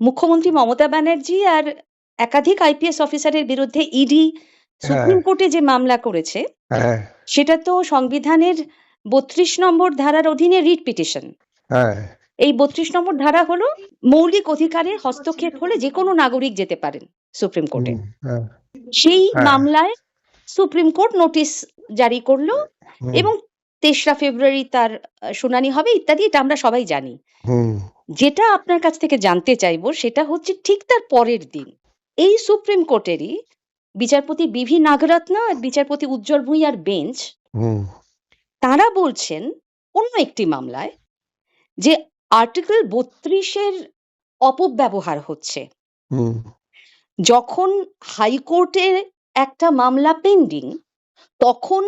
মুখ্যমন্ত্রী মমতা ব্যানার্জি আর একাধিক আইপিএস অফিসারের বিরুদ্ধে ইডি হ্যাঁ, সুপ্রিম কোর্টে যে মামলা করেছে হ্যাঁ, সেটা তো সংবিধানের ৩২ নম্বর ধারার অধীনে রিট পিটিশন। হ্যাঁ, এই ৩২ নম্বর ধারা হলো মৌলিক অধিকারের হস্তক্ষেপ হলে যে কোনো নাগরিক যেতে পারেন সুপ্রিম কোর্টে। হ্যাঁ, সেই হ্যাঁ, মামলায় সুপ্রিম কোর্ট নোটিশ জারি করলো হুম, এবং ৩রা ফেব্রুয়ারি তার শুনানি হবে ইত্যাদি, এটা আমরা সবাই জানি। হুম, যেটা আপনার কাছ থেকে জানতে চাইবো সেটা হচ্ছে ঠিক তার পরের দিন এই সুপ্রিম কোর্টেরই বিচারপতি বিভি নাগরত্ন আর বিচারপতি উজ্জ্বল ভূঁইয়ার বেঞ্চ হুম, তারা বলছেন অন্য একটি মামলায় যে আর্টিকেল ৩২-এর অপব্যবহার হচ্ছে। হুম, যখন হাইকোর্টে একটা মামলা পেন্ডিং তখন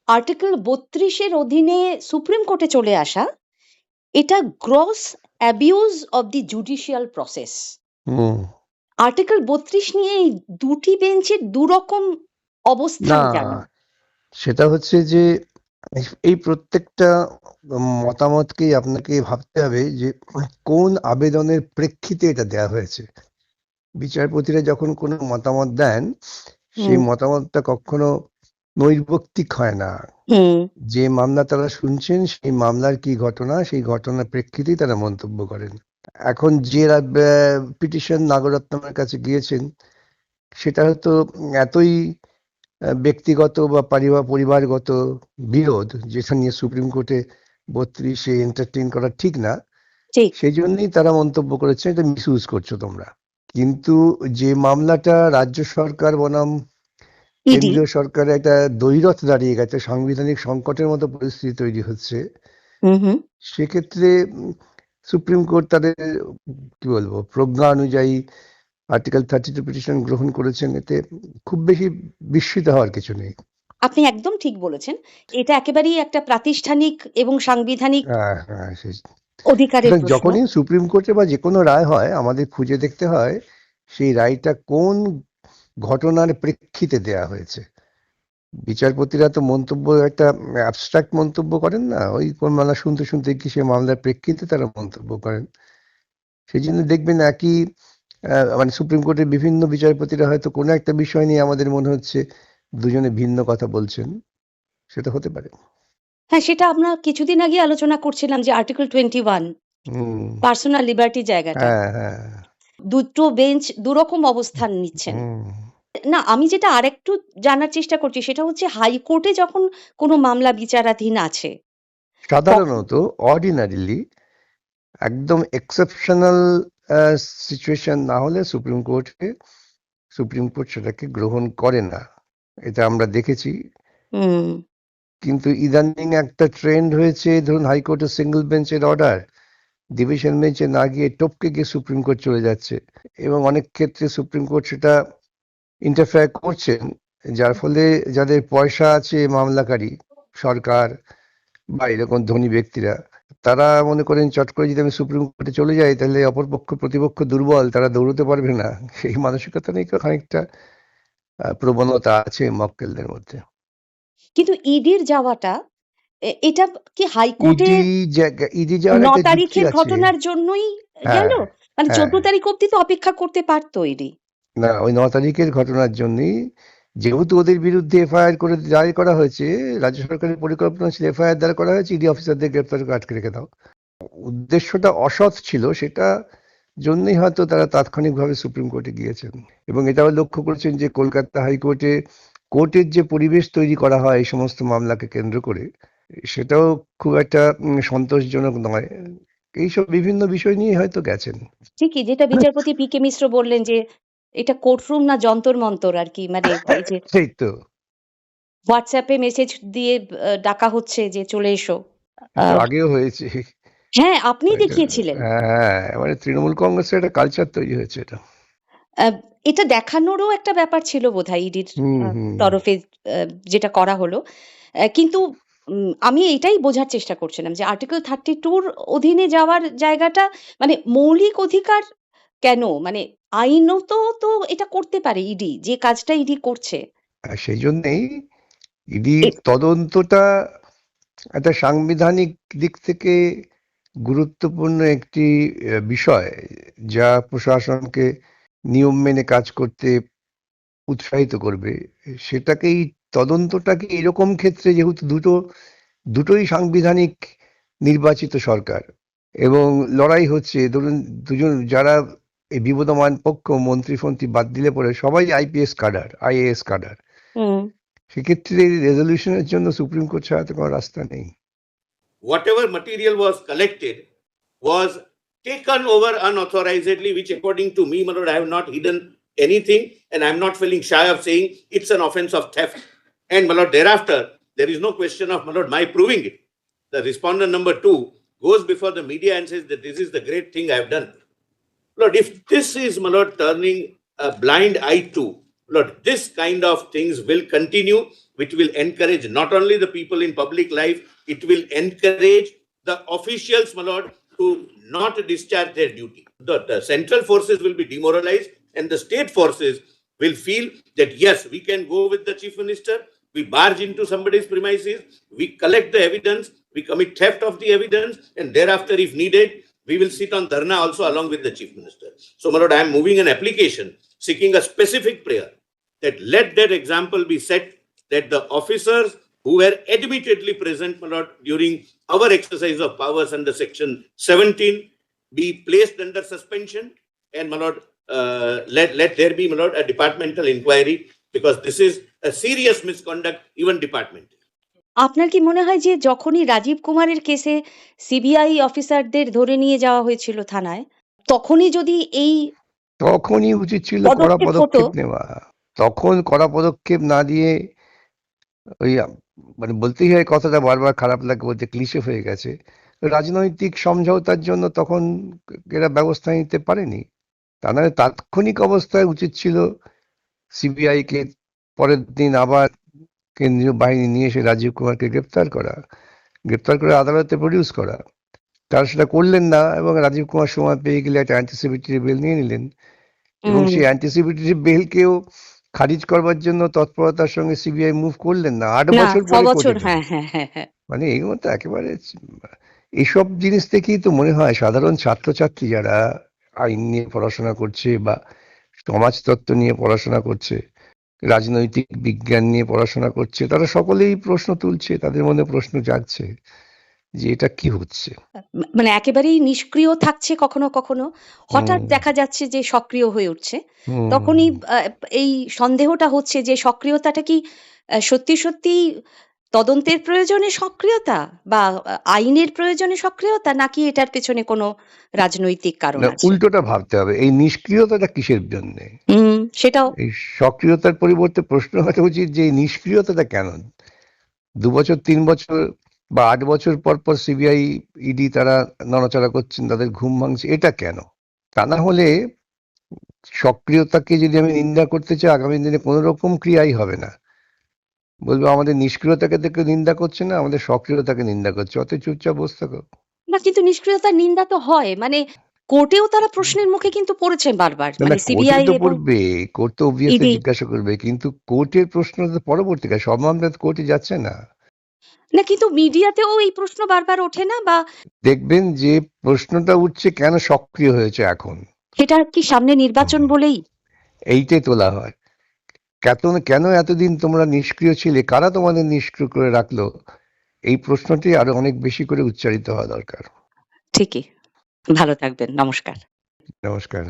আর্টিকেল ৩২-এর অধীনে সুপ্রিম কোর্টে চলে আসা এটা gross abuse of the judicial process. Hmm. Article ৩২ নিয়ে এই দুটি বেঞ্চের দুরকম অবস্থান না, কেন? সেটা হচ্ছে যে এই প্রত্যেকটা মতামতকেই আপনাকে ভাবতে হবে যে কোন আবেদনের প্রেক্ষিতে এটা দেয়া হয়েছে। বিচারপতিরা যখন কোনো মতামত দেন, সেই হুম মতামতটা কখনো নৈর্ব্যক্তিক হয় না। হুম যে মামলা তারা শুনছেন সেই মামলার কি ঘটনা, সেই ঘটনার প্রেক্ষিতেই তারা মন্তব্য করেন। এখন যে পিটিশন নাগরত্নমের কাছে গিয়েছেন, সেটা হয়তো এতই ব্যক্তিগত বা পরিবারগত বিরোধ, যেটা নিয়ে সুপ্রিম কোর্টে ৩২-এ এন্টারটেইন করা ঠিক না, ঠিক। সেই জন্যই তারা মন্তব্য করেছে এটা মিসইউজ করছো তোমরা। কিন্তু যে মামলাটা রাজ্য সরকার বনাম ইডি। কেন্দ্রীয় সরকারের একটা দ্বৈরথ দাঁড়িয়ে গেছে, সাংবিধানিক সংকটের মতো পরিস্থিতি তৈরি হচ্ছে, হুম হুম সেক্ষেত্রে সুপ্রিম কোর্ট তাদের কি বলবো প্রজ্ঞা অনুযায়ী আর্টিকেল 32 পিটিশন গ্রহণ করেছেন। এতে খুব বেশি বিস্মিত হওয়ার কিছু নেই। আপনি একদম ঠিক বলেছেন। এটা একেবারেই একটা প্রাতিষ্ঠানিক এবং সাংবিধানিক হ্যাঁ, হ্যাঁ, অধিকারের সুতরাং প্রশ্ন। যখনই সুপ্রিম কোর্টে বা যে কোনো রায় হয় আমাদের খুঁজে দেখতে হয় সেই রায়টা কোন ঘটনার প্রেক্ষিতে দেয়া হয়েছে। বিচারপতিরা তো মন্তব্য একটা অ্যাবস্ট্রাক্ট মন্তব্য করেন না, ওই কোন মামলা শুনতে শুনতে কি সে মামলার প্রেক্ষিতে তারা মন্তব্য করেন। সেই জন্য দেখবেন একই মানে সুপ্রিম কোর্টের বিভিন্ন বিচারপতিরা হয়তো কোনো একটা বিষয় নিয়ে আমাদের মনে হচ্ছে দুজনে ভিন্ন কথা বলছেন, সেটা হতে পারে। হ্যাঁ, সেটা আমরা কিছুদিন আগে আলোচনা করছিলাম যে আর্টিকেল 21 হুম, পার্সোনাল লিবার্টি জায়গাটা। হ্যাঁ, হ্যাঁ, দুটো বেঞ্চ দুরকম অবস্থান নিচ্ছেন। হুম। না, আমি যেটা আরেকটু জানার চেষ্টা করছি সেটা হচ্ছে হাইকোর্টে যখন কোনো মামলা বিচারাধীন আছে তখন সাধারণত অর্ডিনারিলি একদম এক্সেপশনাল সিচুয়েশন না হলে সুপ্রিম কোর্ট সেটাকে গ্রহণ করে না, এটা আমরা দেখেছি। হুম কিন্তু ইদানিং একটা ট্রেন্ড হয়েছে, ধরুন হাইকোর্টের সিঙ্গেল বেঞ্চের অর্ডার ডিভিশন বেঞ্চে না গিয়ে টপকে গিয়ে সুপ্রিম কোর্ট চলে যাচ্ছে, এবং অনেক ক্ষেত্রে সুপ্রিম কোর্ট সেটা ইন্টারফেয়ার করছেন, যার ফলে যাদের পয়সা আছে, মামলাকারী সরকার বা এরকম ধনী ব্যক্তিরা, তারা মনে করেন চট করে যদি আমি সুপ্রিম কোর্টে চলে যাই তাহলে অপরপক্ষ প্রতিপক্ষ দুর্বল, তারা দৌড়তে পারবে না। সেই মানসিকতা নিয়ে খানিকটা প্রবণতা আছে মক্কেলদের মধ্যে। কিন্তু ইডির যাওয়াটা এটা কি হাইকোর্টে ইডি ইডি যাওয়ার ৯ একটা যুক্তি তারিখের আছে। ঘটনার জন্যই গেল? হ্যাঁ, মানে হ্যাঁ, ১৪ তারিখ অব্দি তো অপেক্ষা করতে পারতো ইডি। না ওই 9 তারিখের ঘটনার জন্যই, যেহেতু ওদের বিরুদ্ধে এফআইআর করে দায়ের করা হয়েছে, রাজ্য সরকারের পরিকল্পনা ছিল এফআইআর দায়ের করা হয়েছে, ইডি অফিসারদের গ্রেপ্তার করে আটকে রেখে দাও। উদ্দেশ্যটা অসৎ ছিল, সেটা জন্যই হয়তো তারা তাৎক্ষণিকভাবে সুপ্রিম কোর্টে গিয়েছেন। এবং এটাও লক্ষ্য করেছেন যে কলকাতা হাইকোর্টে কোর্টের যে পরিবেশ তৈরি করা হয় এই সমস্ত মামলাকে কেন্দ্র করে, সেটাও খুব একটা সন্তোষজনক নয়। এইসব বিভিন্ন বিষয় নিয়ে হয়তো গেছেন। ঠিকই, যেটা বিচারপতি পি কে মিশ্র বললেন যে এটা কোর্টরুম না যন্তর মন্তর আর কি, মানে এই যে সেই তো, হোয়াটসঅ্যাপে মেসেজ দিয়ে ডাকা হচ্ছে যে চলে এসো। কিন্তু আহ, আগেও হয়েছে হ্যাঁ, আপনিই এটা। দেখিয়েছিলেন। হ্যাঁ, মানে তৃণমূল কংগ্রেসের একটা কালচার তৈরি হয়েছে এটা। এটা দেখানোরও একটা ব্যাপার ছিল বোধহয় ইডির হুম, হুম, তরফে যেটা করা হলো। কিন্তু আমি এটাই বোঝার চেষ্টা করছিলাম যে আর্টিকেল 32-র অধীনে যাওয়ার জায়গাটা মানে মৌলিক অধিকার কেন? মানে আইনত তো এটা করতে পারে ইডি, যে কাজটা ইডি করছে। আর সেই জন্যেই ইডি এ তদন্তটা একটা সাংবিধানিক দিক থেকে গুরুত্বপূর্ণ একটি বিষয় যা প্রশাসনকে নিয়ম মেনে কাজ করতে উৎসাহিত করবে, সেটাকেই তদন্তটাকে এরকম ক্ষেত্রে যেহেতু দুটোই সাংবিধানিক নির্বাচিত সরকার এবং লড়াই হচ্ছে, ধরুন দুজন যারা এই বিবদমান পক্ষ মন্ত্রী ফন্ত্রী বাদ দিলে পরে সবাই আইপিএস ক্যাডার, আইএএস ক্যাডার, হুম। সেক্ষেত্রে রেজলিউশনের জন্য সুপ্রিম কোর্ট ছাড়া তো কোনো রাস্তা নেই। Whatever material was collected was taken over unauthorizedly, which according to me, my lord, I have not hidden anything, and I'm not feeling shy of saying it's an offense of theft. And my lord, thereafter, there is no question of, my lord, my proving it. The respondent number 2 goes before the media and says that this is the great thing I have done. Lord, if this is, my lord, turning a blind eye to, Lord, this kind of things will continue, which will encourage not only the people in public life, it will encourage the officials, my lord, to not discharge their duty. The central forces will be demoralized and the state forces will feel that, yes, we can go with the chief minister, we barge into somebody's premises, we collect the evidence, we commit theft of the evidence, and thereafter, if needed, we will sit on dharna also along with the chief minister. So, my lord, I am moving an application seeking a specific prayer that let that example be set, that the officers who were admittedly present, my lord, during our exercise of powers under section 17 be placed under suspension, and, my lord, let there be, my lord, a departmental inquiry, because this is a serious misconduct, even department. আপনার কি মনে হয় যে যখনই রাজীব কুমারের কেসে CBI অফিসারদের ধরে নিয়ে যাওয়া হয়েছিল থানায়, তখনই যদি এই তখনই উচিত ছিল কড়া পদক্ষেপ হতো? পদক্ষেপ নেওয়া। তখন কড়া পদক্ষেপ না দিয়ে ওই মানে বলতেই হয়, কথাটা বারবার খারাপ লাগে বলতে, ক্লিশে হয়ে গেছে, রাজনৈতিক সমঝোতার জন্য তখন এরা ব্যবস্থা নিতে পারেনি। তা নাহলে তাৎক্ষণিক অবস্থায় উচিত ছিল সিবিআই কে পরের দিন আবার কেন্দ্রীয় বাহিনী নিয়ে এসে রাজীব কুমারকে গ্রেপ্তার করে আদালতে প্রডিউস করা। তারা সেটা করলেন না এবং রাজীব কুমার সময় পেয়ে গেলে একটা অ্যান্টিসিপেটরি বেল নিয়ে নিলেন এবং সেই অ্যান্টিসিপেটরি বেলকেও খারিজ করবার জন্য তৎপরতার সঙ্গে সিবিআই মুভ করলেন না, 8 না, বছর 6 পরে বছর। কোর্টে। হ্যাঁ, হ্যাঁ, হ্যাঁ, হ্যাঁ। মানে এগুলো তো একেবারে এইসব জিনিস থেকেই তো মনে হয় সাধারণ ছাত্রছাত্রী যারা আইন নিয়ে পড়াশোনা করছে বা সমাজতত্ত্ব নিয়ে পড়াশোনা করছে, রাজনৈতিক বিজ্ঞান নিয়ে পড়াশোনা করছে, তারা সকলেই প্রশ্ন তুলছে, তাদের মনে প্রশ্ন জাগছে যে এটা কি হচ্ছে। মানে একেবারেই নিষ্ক্রিয় থাকছে কখনো, কখনো। হঠাৎ হুম, দেখা যাচ্ছে যে সক্রিয় হয়ে উঠছে। হুম। তখনই এই সন্দেহটা হচ্ছে যে সক্রিয়তাটা কি সত্যি, সত্যিই তদন্তের প্রয়োজনে সক্রিয়তা? বা আইনের প্রয়োজনে সক্রিয়তা? নাকি এটার পেছনে কোনো রাজনৈতিক কারণ না, আছে? উল্টোটা ভাবতে হবে, এই নিষ্ক্রিয়তাটা কিসের জন্যে? সেটাও। এই সক্রিয়তার পরিবর্তে প্রশ্ন হওয়া উচিত যে এই নিষ্ক্রিয়তাটা কেন? 2 বছর 3 বছর বা 8 বছর পর পর সিবিআই ইডি তারা নড়াচড়া করছেন, তাদের ঘুম ভাঙছে, এটা কেন? তা না হলে সক্রিয়তাকে যদি আমি নিন্দা করতে চাই, আগামী দিনে কোনো রকম ক্রিয়াই হবে না। বলবো আমাদের নিষ্ক্রিয়তাকে দেখে নিন্দা করছে না, আমাদের সক্রিয়তাকে নিন্দা করছে, অতএব চুপচাপ বসে থাকো। না, কিন্তু নিষ্ক্রিয়তার নিন্দা তো হয়। মানে কোর্টেও তারা প্রশ্নের মুখে কিন্তু পড়েছেন বারবার। না, মানে কোর্টে সিবিআই তো এবং পড়বে, কোর্ট তো অবভিয়াসলি ইডি। জিজ্ঞাসা করবে, কিন্তু কোর্টের প্রশ্ন তো পরবর্তীকালে, সব মামলা তো কোর্টে যাচ্ছে না। না, কিন্তু মিডিয়াতেও এই প্রশ্ন বারবার ওঠে না? বা দেখবেন যে প্রশ্নটা উঠছে কেন সক্রিয় হয়েছে এখন, সেটা কি সামনে নির্বাচন বলেই? এইটাই তোলা হয়। কেন এতদিন তোমরা নিষ্ক্রিয় ছিলে, কারা তোমাদের নিষ্ক্রিয় করে রাখলো, এই প্রশ্নটি আরো অনেক বেশি করে উচ্চারিত হওয়া দরকার। ঠিকই। ভালো থাকবেন। নমস্কার। নমস্কার।